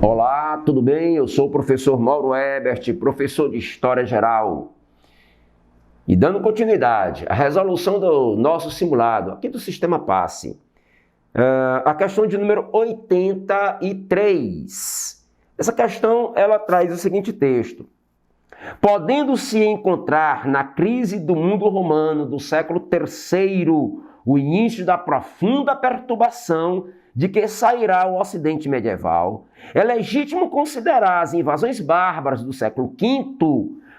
Olá, tudo bem? Eu sou o professor Mauro Ebert, professor de História Geral. E dando continuidade à resolução do nosso simulado, aqui do Sistema PASSE, a questão de número 83. Essa questão, ela traz o seguinte texto. Podendo-se encontrar na crise do mundo romano do século III o início da profunda perturbação de que sairá o Ocidente medieval, é legítimo considerar as invasões bárbaras do século V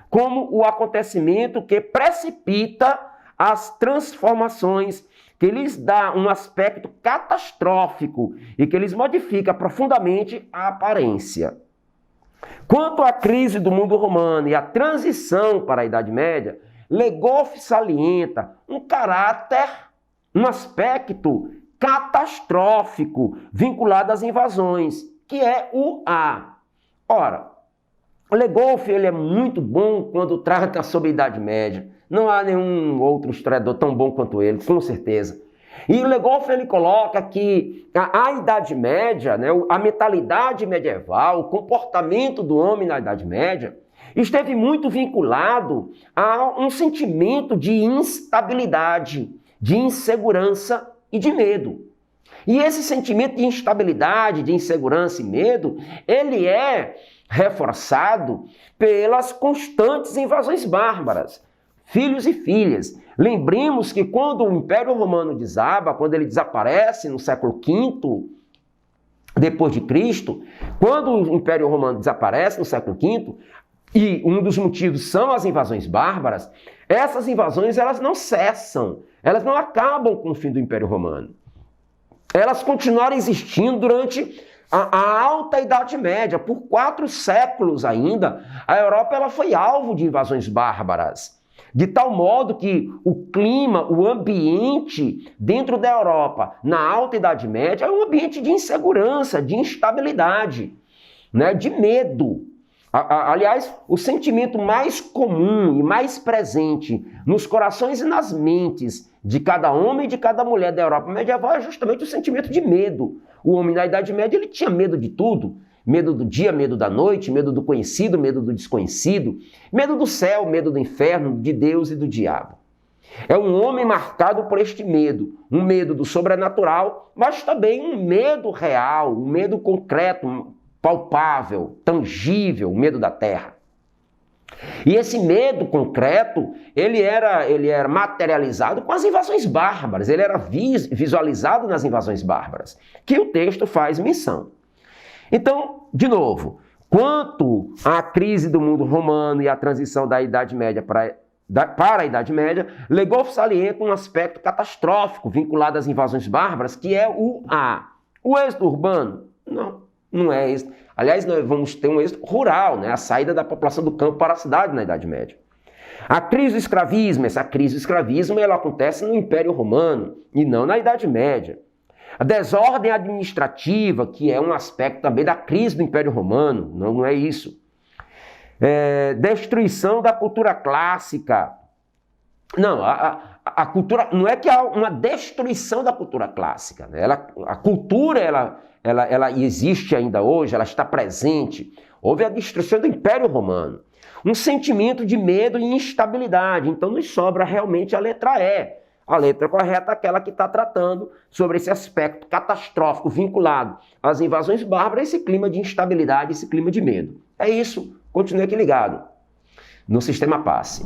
como o acontecimento que precipita as transformações, que lhes dá um aspecto catastrófico e que lhes modifica profundamente a aparência. Quanto à crise do mundo romano e à transição para a Idade Média, Le Goff salienta um caráter, um aspecto catastrófico vinculado às invasões, que é o A. Ora, o Le Goff ele é muito bom quando trata sobre a Idade Média. Não há nenhum outro historiador tão bom quanto ele, com certeza. E o Le Goff ele coloca que a Idade Média, né, a mentalidade medieval, o comportamento do homem na Idade Média, esteve muito vinculado a um sentimento de instabilidade, de insegurança e de medo. E esse sentimento de instabilidade, de insegurança e medo, ele é reforçado pelas constantes invasões bárbaras. Filhos e filhas, lembremos que quando o Império Romano desaba, quando ele desaparece no século V depois de Cristo, quando o Império Romano desaparece no século V, e um dos motivos são as invasões bárbaras, essas invasões elas não cessam, elas não acabam com o fim do Império Romano. Elas continuaram existindo durante a Alta Idade Média, por 4 séculos ainda, a Europa ela foi alvo de invasões bárbaras. De tal modo que o clima, o ambiente dentro da Europa, na Alta Idade Média, é um ambiente de insegurança, de instabilidade, né, de medo. Aliás, o sentimento mais comum e mais presente nos corações e nas mentes de cada homem e de cada mulher da Europa medieval é justamente o sentimento de medo. O homem na Idade Média ele tinha medo de tudo. Medo do dia, medo da noite, medo do conhecido, medo do desconhecido, medo do céu, medo do inferno, de Deus e do diabo. É um homem marcado por este medo, um medo do sobrenatural, mas também um medo real, um medo concreto, palpável, tangível, o medo da terra. E esse medo concreto, ele era materializado com as invasões bárbaras, ele era visualizado nas invasões bárbaras, que o texto faz menção. Então, de novo, quanto à crise do mundo romano e à transição da Idade Média para a Idade Média, Le Goff salienta um aspecto catastrófico vinculado às invasões bárbaras, que é o A. O êxodo urbano? Não é êxodo. Aliás, nós vamos ter um êxodo rural, né? A saída da população do campo para a cidade na Idade Média. A crise do escravismo, essa crise do escravismo, ela acontece no Império Romano e não na Idade Média. A desordem administrativa, que é um aspecto também da crise do Império Romano, não é isso. Destruição da cultura clássica. Não, a cultura, não é que há uma destruição da cultura clássica, né? A cultura, ela existe ainda hoje, ela está presente. Houve a destruição do Império Romano. Um sentimento de medo e instabilidade. Então nos sobra realmente a letra E. A letra correta é aquela que está tratando sobre esse aspecto catastrófico vinculado às invasões bárbaras, esse clima de instabilidade, esse clima de medo. É isso. Continue aqui ligado no Sistema PASSE.